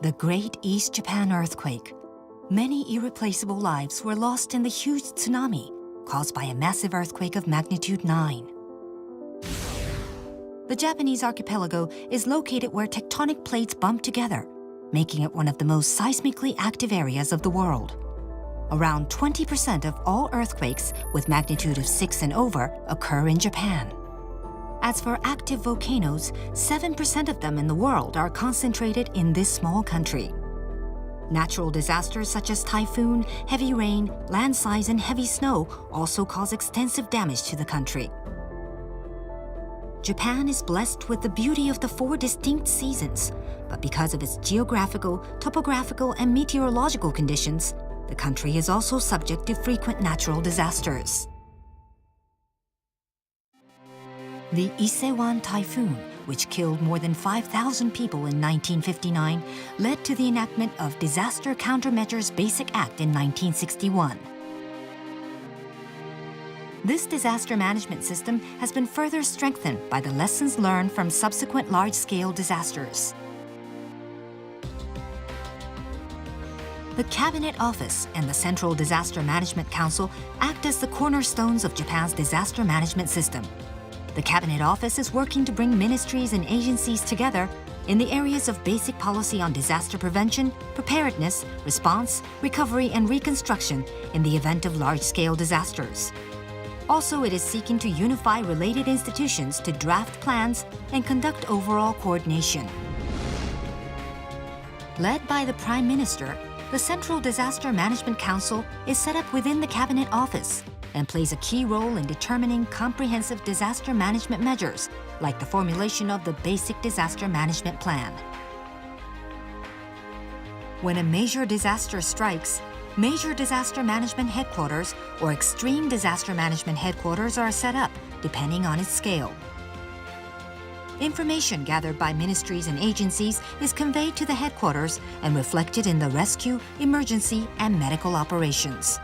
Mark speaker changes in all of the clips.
Speaker 1: The Great East Japan Earthquake. Many irreplaceable lives were lost in the huge tsunami caused by a massive earthquake of magnitude 9. The Japanese archipelago is located where tectonic plates bump together, making it one of the most seismically active areas of the world. Around 20% of all earthquakes with magnitude of 6 and over occur in Japan. As for active volcanoes, 7% of them in the world are concentrated in this small country. Natural disasters such as typhoon, heavy rain, landslides, and heavy snow also cause extensive damage to the country. Japan is blessed with the beauty of the 4 distinct seasons, but because of its geographical, topographical, and meteorological conditions, the country is also subject to frequent natural disasters. The Ise-wan typhoon, which killed more than 5,000 people in 1959, led to the enactment of Disaster Countermeasures Basic Act in 1961. This disaster management system has been further strengthened by the lessons learned from subsequent large-scale disasters. The Cabinet Office and the Central Disaster Management Council act as the cornerstones of Japan's disaster management system. The Cabinet Office is working to bring ministries and agencies together in the areas of basic policy on disaster prevention, preparedness, response, recovery, and reconstruction in the event of large-scale disasters. Also, it is seeking to unify related institutions to draft plans and conduct overall coordination. Led by the Prime Minister, the Central Disaster Management Council is set up within the Cabinet Office and plays a key role in determining comprehensive disaster management measures, like the formulation of the Basic Disaster Management Plan. When a major disaster strikes, Major Disaster Management Headquarters or Extreme Disaster Management Headquarters are set up, depending on its scale. Information gathered by ministries and agencies is conveyed to the headquarters and reflected in the rescue, emergency, and medical operations.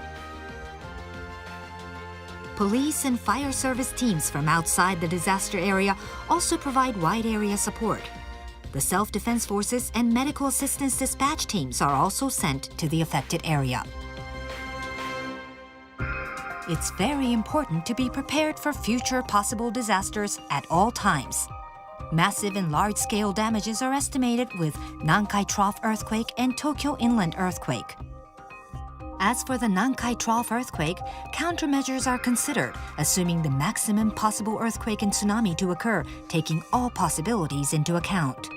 Speaker 1: Police and fire service teams from outside the disaster area also provide wide area support. The self-defense forces and medical assistance dispatch teams are also sent to the affected area. It's very important to be prepared for future possible disasters at all times. Massive and large-scale damages are estimated with Nankai Trough earthquake and Tokyo Inland earthquake. As for the Nankai Trough earthquake, countermeasures are considered, assuming the maximum possible earthquake and tsunami to occur, taking all possibilities into account.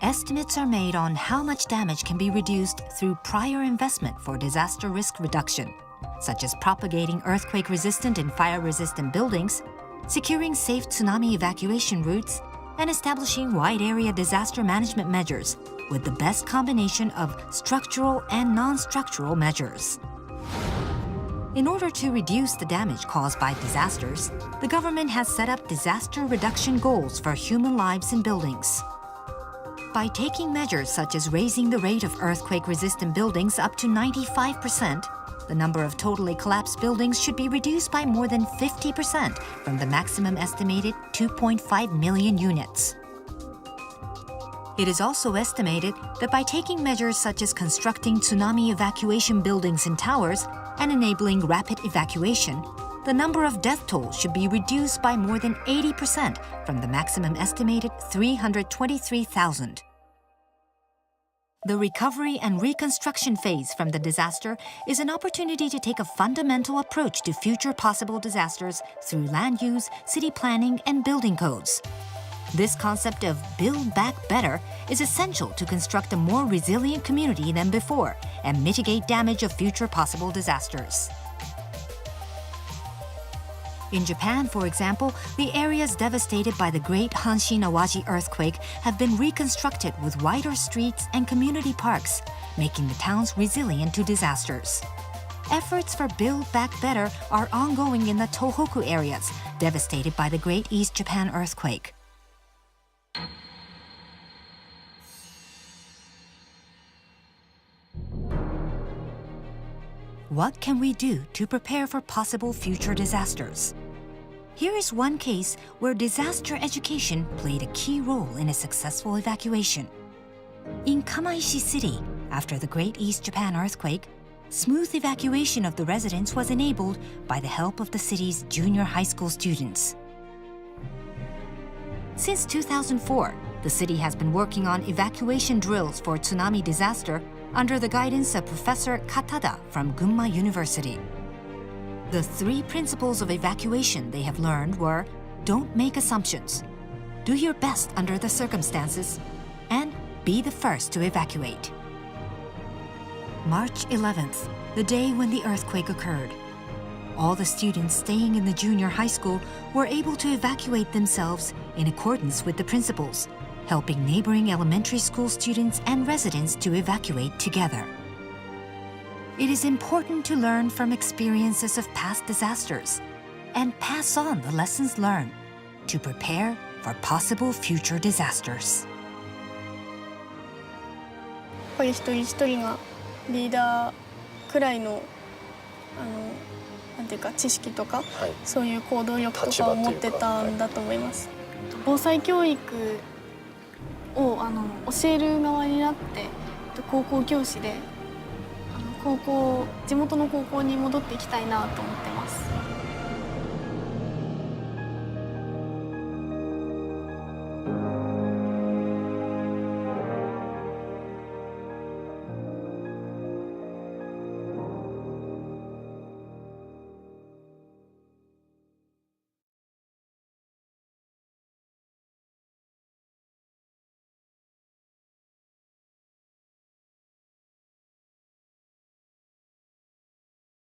Speaker 1: Estimates are made on how much damage can be reduced through prior investment for disaster risk reduction, such as propagating earthquake-resistant and fire-resistant buildings, securing safe tsunami evacuation routes, and establishing wide-area disaster management measures with the best combination of structural and non-structural measures. In order to reduce the damage caused by disasters, the government has set up disaster reduction goals for human lives and buildings. By taking measures such as raising the rate of earthquake-resistant buildings up to 95%, the number of totally collapsed buildings should be reduced by more than 50% from the maximum estimated 2.5 million units. It is also estimated that by taking measures such as constructing tsunami evacuation buildings and towers and enabling rapid evacuation, the number of death tolls should be reduced by more than 80% from the maximum estimated 323,000. The recovery and reconstruction phase from the disaster is an opportunity to take a fundamental approach to future possible disasters through land use, city planning, and building codes. This concept of build back better is essential to construct a more resilient community than before and mitigate damage of future possible disasters. In Japan, for example, the areas devastated by the Great Hanshin-Awaji earthquake have been reconstructed with wider streets and community parks, making the towns resilient to disasters. Efforts for Build Back Better are ongoing in the Tohoku areas, devastated by the Great East Japan earthquake. What can we do to prepare for possible future disasters? Here is one case where disaster education played a key role in a successful evacuation. In Kamaishi City, after the Great East Japan earthquake, smooth evacuation of the residents was enabled by the help of the city's junior high school students. Since 2004, the city has been working on evacuation drills for tsunami disaster under the guidance of Professor Katada from Gunma University. The 3 principles of evacuation they have learned were: don't make assumptions, do your best under the circumstances, and be the first to evacuate. March 11th, the day when the earthquake occurred. All the students staying in the junior high school were able to evacuate themselves in accordance with the principles, helping neighboring elementary school students and residents to evacuate together. It is important to learn from experiences of past disasters and pass on the lessons learned to prepare for possible future disasters.
Speaker 2: やっぱり一人一人がリーダーくらいのなんていうか知識とか、そういう行動力とかを持ってたんだと思います。防災教育を教える側になって高校教師で地元の高校に戻っていきたいなと思ってます。